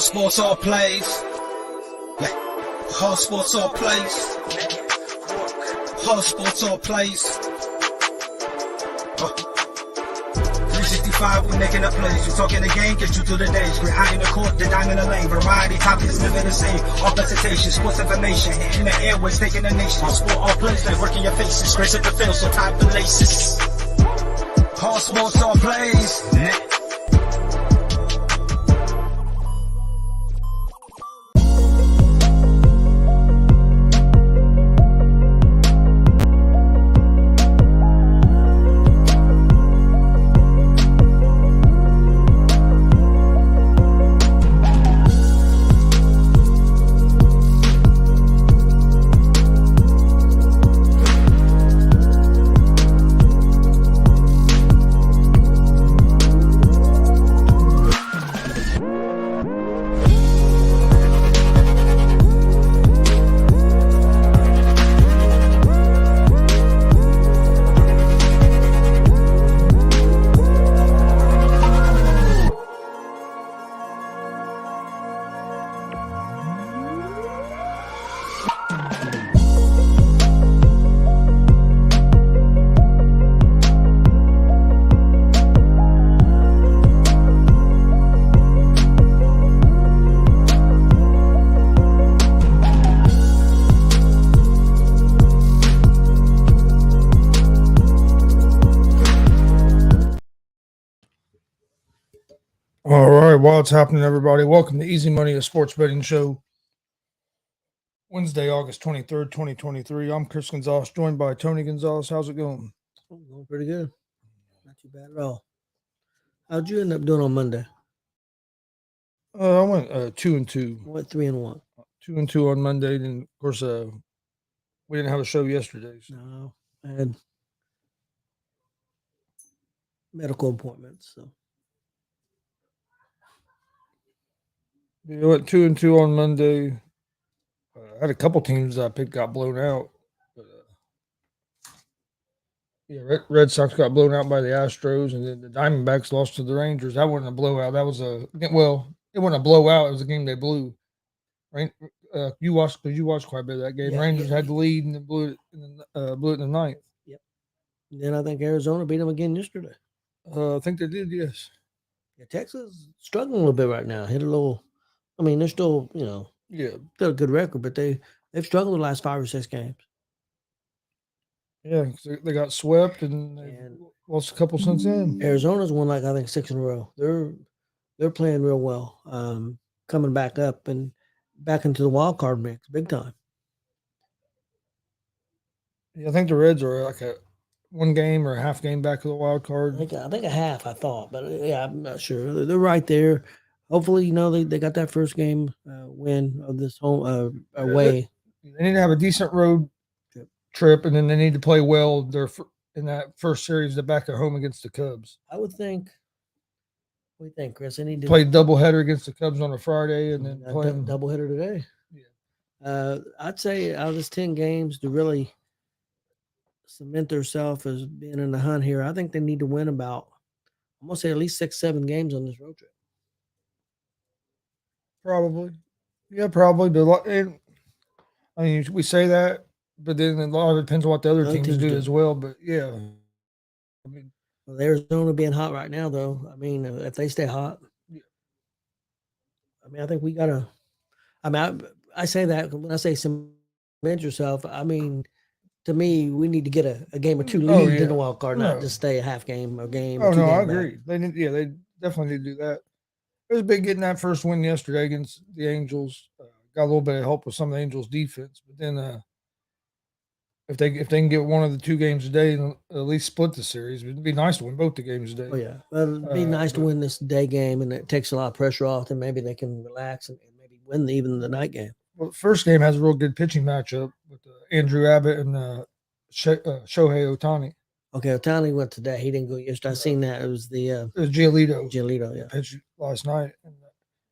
sports all plays. Yeah. All sports all plays. All sports all plays. 365, we making a plays. We talking the game, get you through the days. We're high in the court, the dime in the lane. Variety topics, living the same. All presentation, sports information. In the airways, taking the nation. All sport, all plays, like working your faces. Grace up the field, so tie the laces. All sports, all plays. Yeah. All right, what's happening, everybody? Welcome to Easy Money, a sports betting show. Wednesday, August 23rd, 2023. I'm Chris Gonzalez, joined by Tony Gonzalez. How's it going? Going pretty good. Not too bad at all. How'd you end up doing on Monday? I went 2-2. I went 3-1. 2-2 on Monday, and of course, we didn't have a show yesterday. So. No, I had medical appointments, so. Yeah, I went 2-2 on Monday. I had a couple teams I picked got blown out. But, Red Sox got blown out by the Astros, and then the Diamondbacks lost to the Rangers. That wasn't a blowout. That was it wasn't a blowout. It was a game they blew. Right? You watched quite a bit of that game. Yeah, Rangers had the lead and then blew it in the ninth. Yep. And then I think Arizona beat them again yesterday. I think they did, yes. Yeah, Texas struggling a little bit right now. Hit a little. I mean, they're still, still a good record, but they've struggled the last 5 or 6 games. Yeah, they got swept and lost a couple since then. Arizona's won I think 6 in a row. They're playing real well, coming back up and back into the wild card mix, big time. Yeah, I think the Reds are like a 1 game or a half game back of the wild card. I think a half, I thought, but I'm not sure. They're right there. Hopefully, they got that first game win of this home away. They need to have a decent road trip, and then they need to play well in that first series to back at home against the Cubs. I would think. What do you think, Chris? They need to play doubleheader against the Cubs on a Friday, and then play doubleheader today. Yeah, I'd say out of this 10 games to really cement themselves as being in the hunt here, I think they need to win about, I'm gonna say at least 6-7 games on this road trip. Probably. Yeah, probably. But I mean, we say that, but then a lot of it depends on what the other teams do as well. But yeah, I mean, Arizona being hot right now, though. I mean, if they stay hot, I mean, I think we gotta. I mean, I say that when I say cement yourself, I mean, to me, we need to get a game or two lead in the wild card, not just stay a half game or game. Oh, no, I agree. They definitely need to do that. It was big getting that first win yesterday against the Angels. Got a little bit of help with some of the Angels' defense, but then if they can get one of the 2 games today and at least split the series, it'd be nice to win both the games today. Oh yeah, it'd be nice to win this day game, and it takes a lot of pressure off. And maybe they can relax and maybe win even the night game. Well, the first game has a real good pitching matchup with Andrew Abbott and Shohei Ohtani. Okay, Ohtani went today. He didn't go yesterday. I seen that. It was Giolito. Giolito, yeah. Pitched last night. And,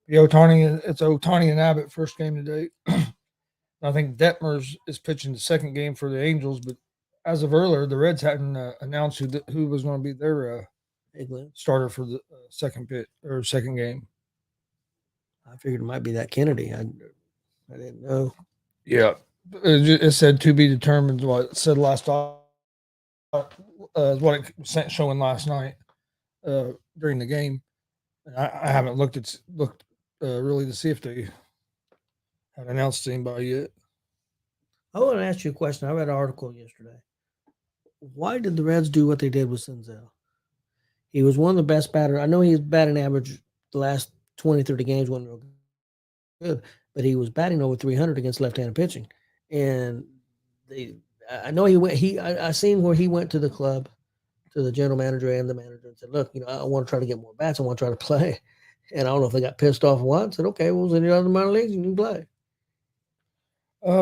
it's Ohtani and Abbott first game today. I think Detmers is pitching the second game for the Angels, but as of earlier, the Reds hadn't announced who was going to be their starter for the second game. I figured it might be that Kennedy. I didn't know. Yeah, it said to be determined. What it said last what it sent showing last night during the game. And I haven't looked really to see if they had announced anybody yet. I want to ask you a question. I read an article yesterday. Why did the Reds do what they did with Senzel? He was one of the best batters. I know he was batting average the last 20, 30 games wasn't real good, but he was batting over 300 against left-handed pitching. And I know he went. I seen where he went to the club, to the general manager and the manager, and said, "Look, I want to try to get more bats. I want to try to play." And I don't know if they got pissed off or what. Said, "Okay, well, in the other minor leagues, you can play."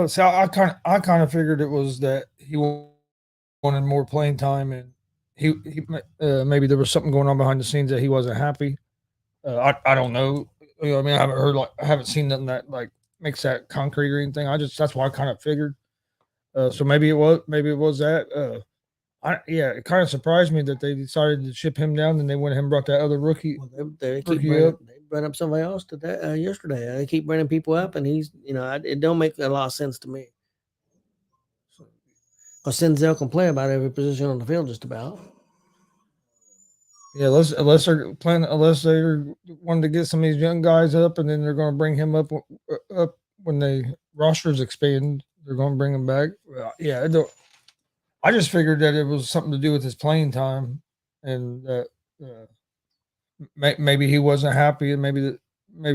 So I kind of figured it was that he wanted more playing time, and he maybe there was something going on behind the scenes that he wasn't happy. I don't know. I mean, I haven't seen nothing that like makes that concrete or anything. That's why I kind of figured. So maybe it was that. It kind of surprised me that they decided to ship him down, and they went ahead and brought that other rookie. Well, they brought up somebody else today, yesterday. They keep bringing people up, and he's, it don't make a lot of sense to me. Because Senzel can play about every position on the field, just about. Yeah, unless they're wanting to get some of these young guys up, and then they're going to bring him up when the rosters expand. They're going to bring him back. I just figured that it was something to do with his playing time, and that maybe he wasn't happy, and maybe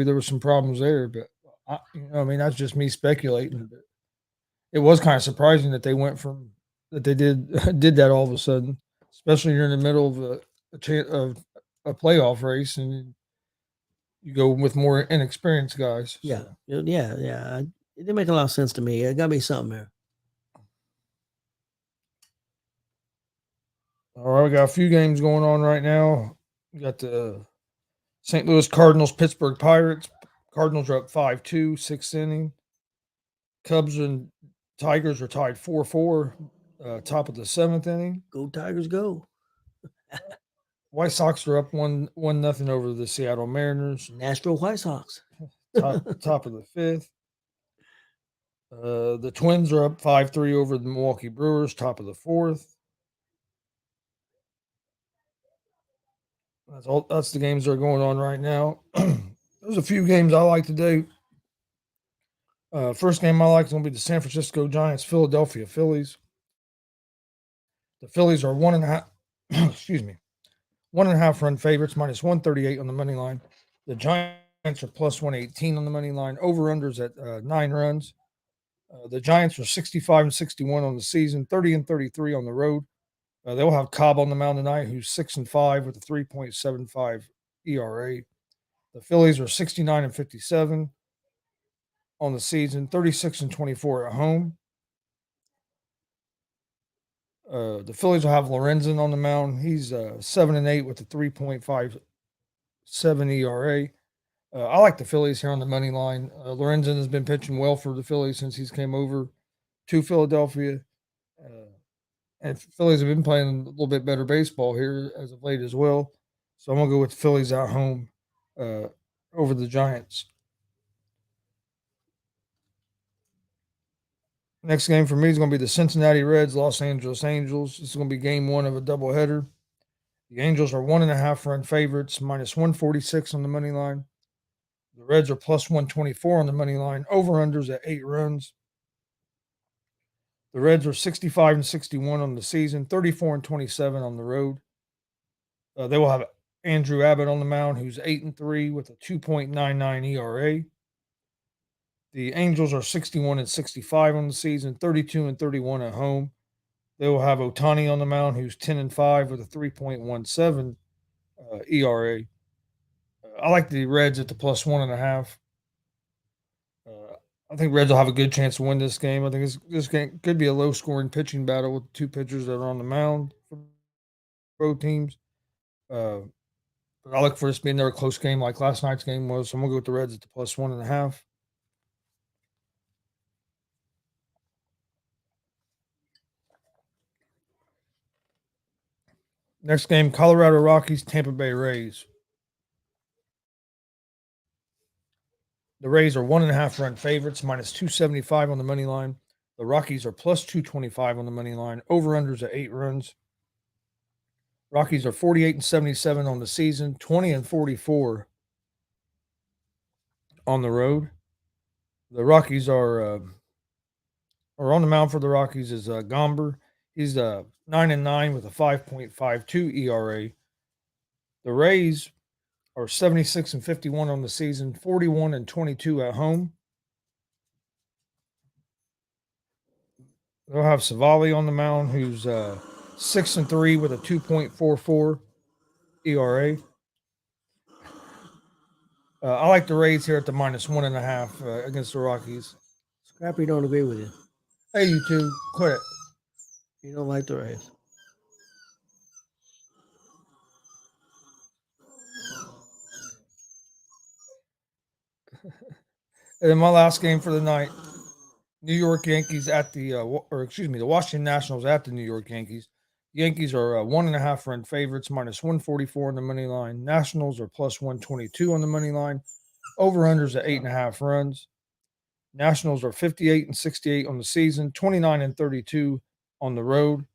there were some problems there. But I mean, that's just me speculating. But it was kind of surprising that they did that all of a sudden, especially you're in the middle of a playoff race, and you go with more inexperienced guys. Yeah, so. Yeah. It didn't make a lot of sense to me. It got to be something there. All right, we got a few games going on right now. We got the St. Louis Cardinals, Pittsburgh Pirates. Cardinals are up 5-2, sixth inning. Cubs and Tigers are tied 4-4, top of the seventh inning. Go Tigers, go. White Sox are up 1-0 over the Seattle Mariners. Nashville White Sox. top of the fifth. The Twins are up 5-3 over the Milwaukee Brewers, top of the fourth. That's the games that are going on right now. There's a few games I like today. First game I like is going to be the San Francisco Giants, Philadelphia Phillies. The Phillies are 1.5 1.5 run favorites, minus 138 on the money line. The Giants are plus 118 on the money line. Over-unders at 9 runs. The Giants are 65-61 on the season, 30-33 on the road. They'll have Cobb on the mound tonight, who's 6-5 with a 3.75 ERA. The Phillies are 69-57 on the season, 36-24 at home. The Phillies will have Lorenzen on the mound. He's 7-8 with a 3.57 ERA. I like the Phillies here on the money line. Lorenzen has been pitching well for the Phillies since he's came over to Philadelphia. And Phillies have been playing a little bit better baseball here as of late as well. So I'm going to go with the Phillies at home over the Giants. Next game for me is going to be the Cincinnati Reds, Los Angeles Angels. This is going to be game one of a doubleheader. The Angels are 1.5 run favorites, minus 146 on the money line. The Reds are plus 124 on the money line. Over-unders at 8 runs. The Reds are 65-61 on the season, 34-27 on the road. They will have Andrew Abbott on the mound, who's 8-3 with a 2.99 ERA. The Angels are 61-65 on the season, 32-31 at home. They will have Ohtani on the mound, who's 10-5 with a 3.17 ERA. I like the Reds at the plus 1.5. I think Reds will have a good chance to win this game. I think this game could be a low-scoring pitching battle with two pitchers that are on the mound for both teams. But I look for this being another close game like last night's game was. So I'm going to go with the Reds at the plus 1.5. Next game, Colorado Rockies, Tampa Bay Rays. The Rays are 1.5 run favorites, minus 275 on the money line. The Rockies are plus 225 on the money line. Over-unders at 8 runs. Rockies are 48-77 on the season, 20-44 on the road. The Rockies are on the mound for the Rockies is Gomber. He's 9-9 with a 5.52 ERA. The Rays are 76-51 on the season, 41-22 at home. They'll have Savali on the mound, who's 6-3 with a 2.44 ERA. I like the Rays here at the minus 1.5 against the Rockies. Scrappy don't agree with you. Hey, you two, quit it. You don't like the Rays. And then my last game for the night, New York Yankees at the Washington Nationals at the New York Yankees. Yankees are 1.5 run favorites, minus 144 on the money line. Nationals are plus 122 on the money line. Over-unders at 8.5 runs. Nationals are 58-68 on the season, 29-32 on the road.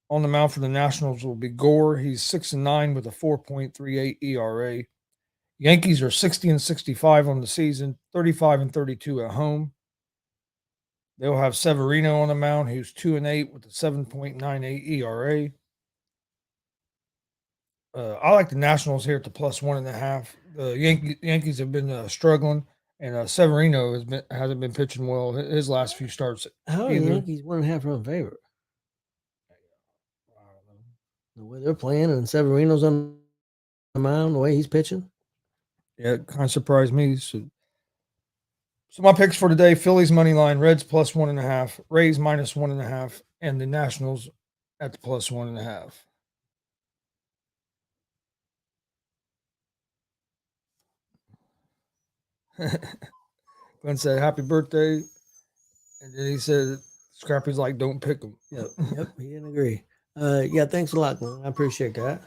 On the mound for the Nationals will be Gore. He's 6-9 with a 4.38 ERA. Yankees are 60-65 on the season, 35-32 at home. They'll have Severino on the mound, who's 2-8 with a 7.98 ERA. I like the Nationals here at the plus 1.5. The Yankees have been struggling, and Severino hasn't been pitching well his last few starts. How are the Yankees 1.5 run favorite? I don't know. The way they're playing and Severino's on the mound, the way he's pitching. Yeah, it kind of surprised me. So my picks for today: Phillies money line, Reds plus 1.5, Rays minus 1.5, and the Nationals at the plus 1.5. Glenn said, "Happy birthday," and then he said, "Scrappy's like, don't pick them." Yep, he didn't agree. Yeah, thanks a lot, Glenn. I appreciate that.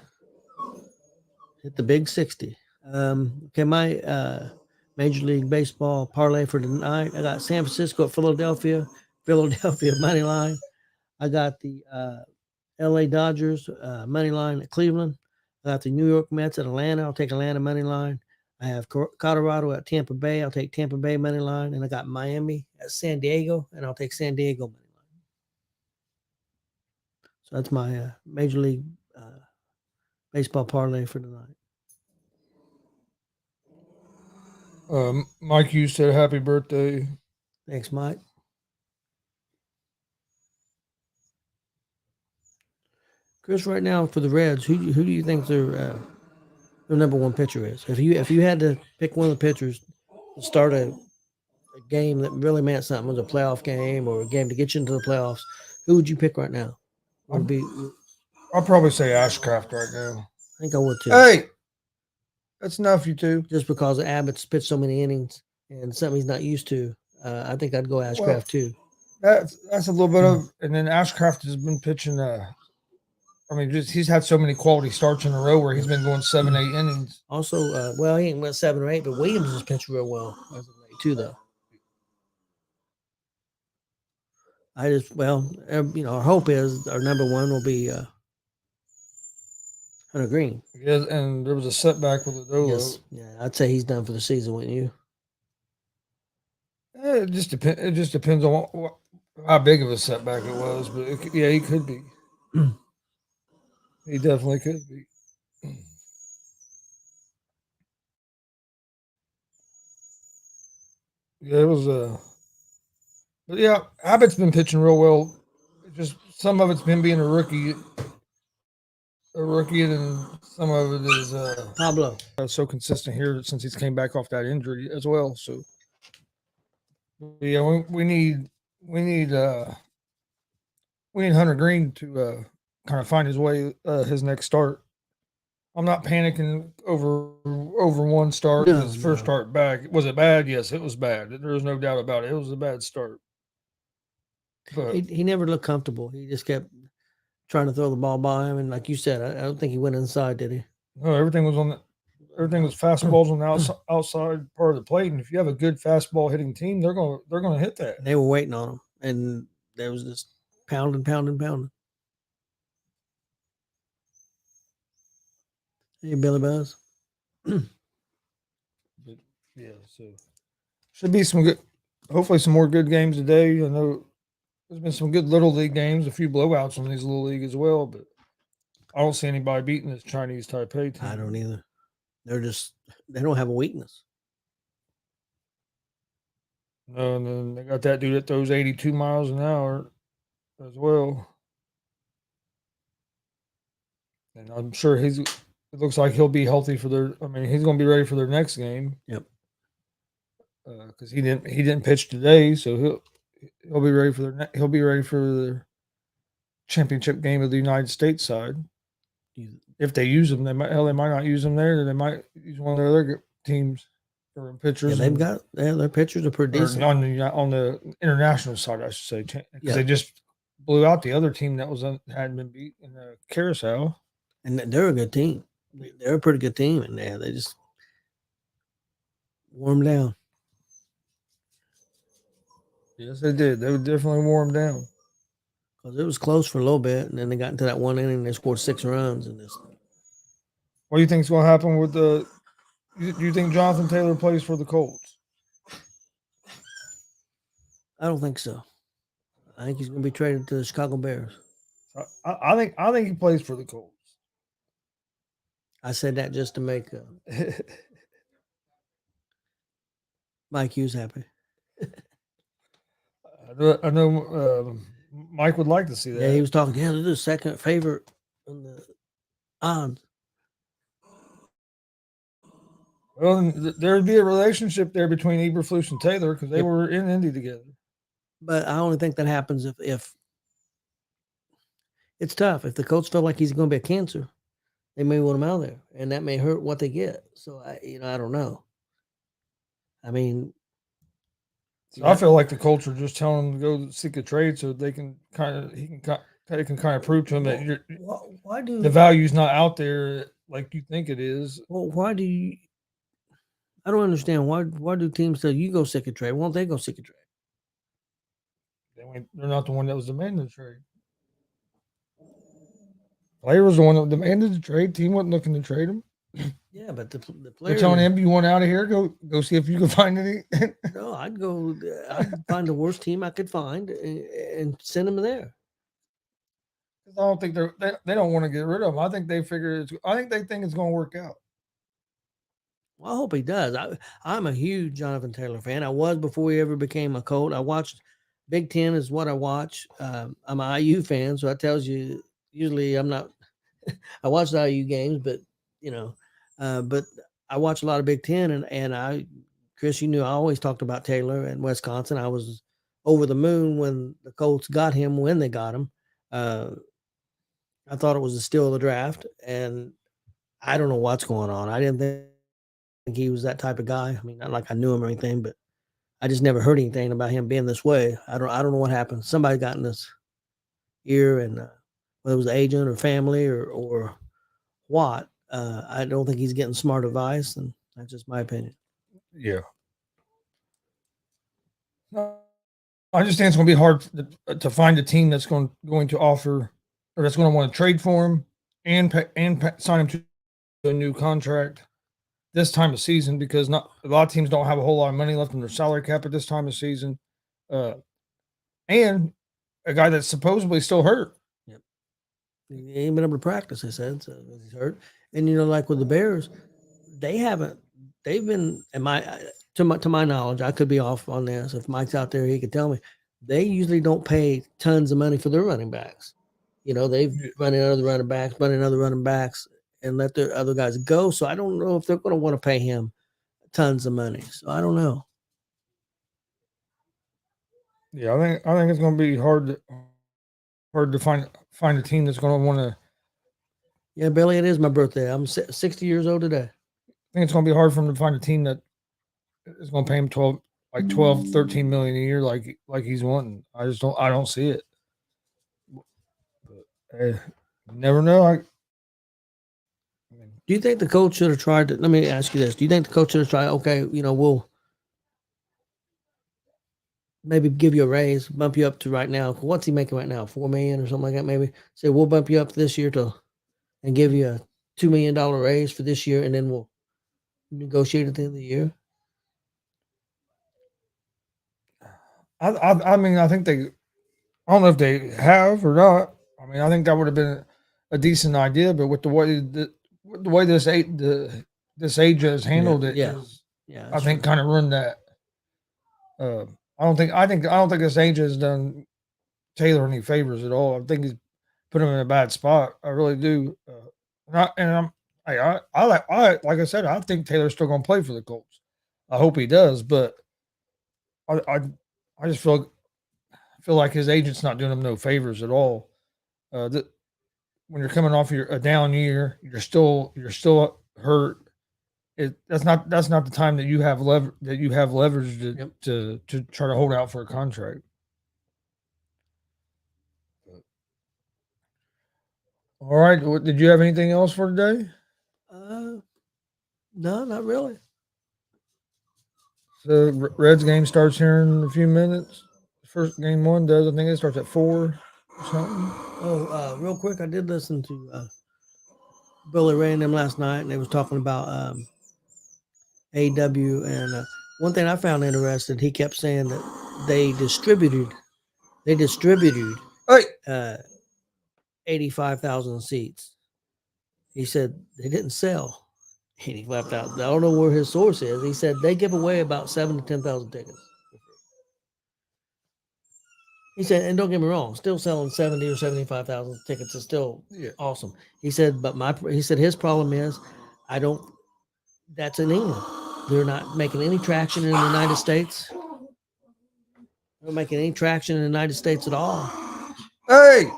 Hit the big 60. Okay, my Major League Baseball parlay for tonight. I got San Francisco at Philadelphia money line. I got the LA Dodgers money line at Cleveland. I got the New York Mets at Atlanta. I'll take Atlanta money line. I have Colorado at Tampa Bay. I'll take Tampa Bay money line. And I got Miami at San Diego, and I'll take San Diego money line. So that's my Major League Baseball parlay for tonight. Mike, you said happy birthday. Thanks, Mike. Chris, right now for the Reds, who do you think their number one pitcher is? If you had to pick one of the pitchers to start a game that really meant something, was a playoff game or a game to get you into the playoffs, who would you pick right now? Would be? I'll probably say Ashcraft right now. I think I would too. Hey, that's enough, you two. Just because Abbott's pitched so many innings and something he's not used to, I think I'd go Ashcraft too. That's a little bit of, and then Ashcraft has been pitching. He's had so many quality starts in a row where he's been going 7-8 innings. Also, he ain't went 7 or 8, but Williams has pitched real well as of late too, though. Our hope is our number one will be Hunter Green. Yes, and there was a setback with Adolo. Yes, yeah, I'd say he's done for the season, wouldn't you? It just depends on how big of a setback it was, but he could be. He definitely could be. Yeah, it was but yeah, Abbott's been pitching real well. Just some of it's been being a rookie, and some of it is Pablo. So consistent here since he's came back off that injury as well. So yeah, we need Hunter Green to kind of find his way his next start. I'm not panicking over one start. His first start back. Was it bad? Yes, it was bad. There was no doubt about it. It was a bad start. But he never looked comfortable. He just kept trying to throw the ball by him, and like you said, I don't think he went inside, did he? No, everything was on everything was fastballs on the outside part of the plate, and if you have a good fastball hitting team, they're gonna hit that. And they were waiting on him, and there was this pounding. Hey, Billy Buzz. But, yeah, so should be some good. Hopefully, some more good games today. I know there's been some good little league games, a few blowouts on these little league as well, but I don't see anybody beating this Chinese Taipei team. I don't either. They don't have a weakness. No, and then they got that dude that throws 82 miles an hour as well. And I'm sure it looks like he'll be healthy for he's going to be ready for their next game. Yep. Because he didn't pitch today, so he'll be ready for the championship game of the United States side. If they use him, they might not use him there. They might use one of their other teams or pitchers. Yeah, their pitchers are pretty decent on the international side, I should say, because they just blew out the other team that hadn't been beat in the Carousel. And they're a good team. They're a pretty good team, and they just wore them down. Yes, they did. They would definitely wore them down. Because it was close for a little bit, and then they got into that one inning and they scored 6 runs. And what do you think is going to happen with do you think Jonathan Taylor plays for the Colts? I don't think so. I think he's going to be traded to the Chicago Bears. I think he plays for the Colts. I said that just to make Mike Hughes happy. I know Mike would like to see that. Yeah, he was talking. Yeah, they're the second favorite on the odds. Well, there would be a relationship there between Eberflus and Taylor because they were in Indy together. But I only think that happens if it's tough. If the Colts feel like he's going to be a cancer, they may want him out of there, and that may hurt what they get. So I don't know. I mean, I feel like the Colts are just telling him to go seek a trade so they can kind of prove to him that why do the value's not out there like you think it is. Well, why do you? I don't understand why do teams tell you go seek a trade? Why won't they go seek a trade? They're not the one that was demanding the trade. Player was the one that demanded the trade. Team wasn't looking to trade him. Yeah, but the player. They're telling him, "You want out of here? Go see if you can find any." No, I'd go. I'd find the worst team I could find and send him there. I don't think they don't want to get rid of him. I think they think it's going to work out. Well, I hope he does. I'm a huge Jonathan Taylor fan. I was before he ever became a Colt. I watched Big Ten is what I watch. I'm an IU fan, so that tells you. Usually, I'm not. I watch the IU games, but but I watch a lot of Big Ten, and Chris, you knew I always talked about Taylor and Wisconsin. I was over the moon when the Colts got him when they got him. I thought it was a steal of the draft, and I don't know what's going on. I didn't think he was that type of guy. I mean, not like I knew him or anything, but I just never heard anything about him being this way. I don't know what happened. Somebody got in his ear, and whether it was the agent or family or what, I don't think he's getting smart advice, and that's just my opinion. Yeah. I just think it's going to be hard to find a team that's going to offer or that's going to want to trade for him and sign him to a new contract this time of season because not a lot of teams don't have a whole lot of money left in their salary cap at this time of season, and a guy that's supposedly still hurt. Yep, he ain't been able to practice. They said so he's hurt, and like with the Bears, they haven't. They've been, to my knowledge, I could be off on this. If Mike's out there, he could tell me. They usually don't pay tons of money for their running backs. They've run in other running backs, and let their other guys go. So I don't know if they're going to want to pay him tons of money. So I don't know. Yeah, I think it's going to be hard to find a team that's going to want to. Yeah, Billy, it is my birthday. I'm 60 years old today. I think it's going to be hard for him to find a team that is going to pay him 12, 13 million a year like he's wanting. I don't see it. But, hey, you never know. Do you think the coach should have tried to? Let me ask you this: do you think the coach should have tried? Okay, we'll maybe give you a raise, bump you up to right now. What's he making right now? $4 million or something like that. Maybe say we'll bump you up this year and give you a $2 million raise for this year, and then we'll negotiate at the end of the year. I mean, I think I don't know if they have or not. I mean, I think that would have been a decent idea, but with the way this age has handled it, I think kind of ruined that. I don't think this age has done Taylor any favors at all. I think he's put him in a bad spot. I really do. I like I said, I think Taylor's still going to play for the Colts. I hope he does, but I just feel like his agent's not doing him no favors at all. When you're coming off a down year, you're still hurt. That's not the time that you have leverage to try to hold out for a contract. All right. Did you have anything else for today? No, not really. So Reds game starts here in a few minutes. First game one does. I think it starts at 4 or something. Oh, real quick, I did listen to Billy Ray and them last night, and they was talking about AW. And one thing I found interesting, he kept saying that they distributed 85,000 seats. He said they didn't sell 85,000. I don't know where his source is. He said they give away about 7,000 to 10,000 tickets. He said, and don't get me wrong, still selling 70 or 75,000 tickets is still awesome. He said, but his problem is, that's in England. They're not making any traction in the United States. They're not making any traction in the United States at all. Hey!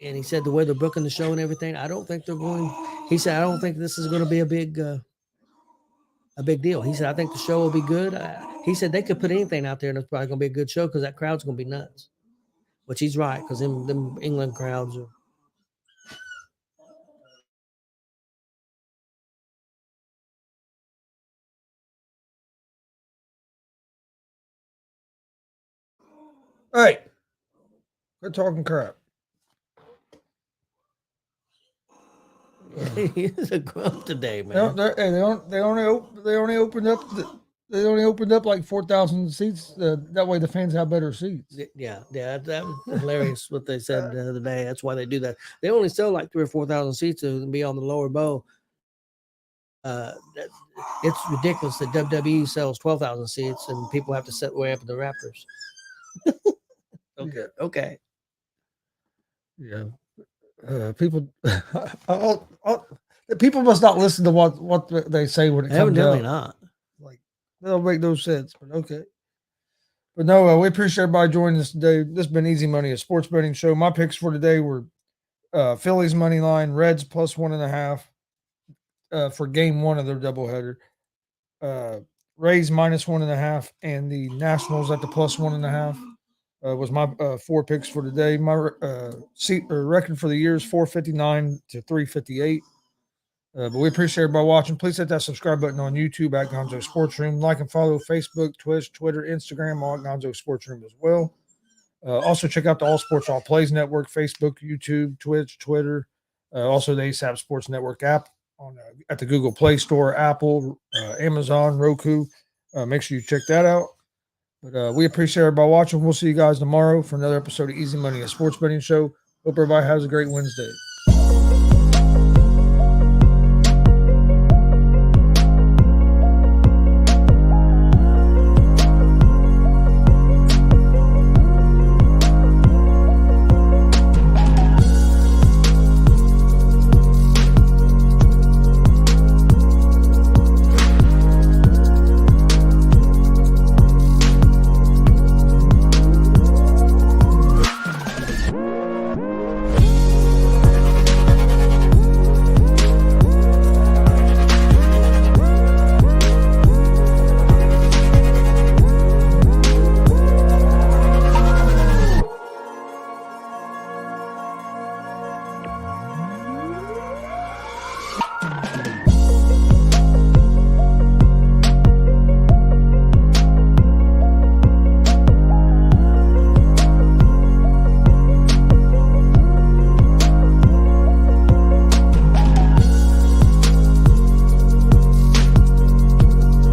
And he said the way they're booking the show and everything, I don't think they're going. He said, I don't think this is going to be a big deal. He said, I think the show will be good. He said they could put anything out there and it's probably going to be a good show because that crowd's going to be nuts. Which he's right, because them England crowds are. Hey, quit talking crap. He's a grump today, man. They only opened up like 4,000 seats. That way the fans have better seats. Yeah, that was hilarious what they said the other day. That's why they do that. They only sell like 3,000 or 4,000 seats to be on the lower bow. It's ridiculous that WWE sells 12,000 seats and people have to sit way up in the Raptors. Okay. Yeah. People people must not listen to what they say when it comes out. Evidently not. Like, that'll make no sense, but okay. But no, we appreciate everybody joining us today. This has been Easy Money, a sports betting show. My picks for today were Phillies money line, Reds plus 1.5 for game one of their doubleheader. Rays minus 1.5, and the Nationals at the plus 1.5. Was my 4 picks for today. My record for the year is 459 to 358. But we appreciate everybody watching. Please hit that subscribe button on YouTube at Gonzo Sports Room. Like and follow Facebook, Twitch, Twitter, Instagram, all at Gonzo Sports Room as well. Also check out the All Sports All Plays Network, Facebook, YouTube, Twitch, Twitter. Also the ASAP Sports Network app at the Google Play Store, Apple, Amazon, Roku. Make sure you check that out. But we appreciate everybody watching. We'll see you guys tomorrow for another episode of Easy Money, a sports betting show. Hope everybody has a great Wednesday.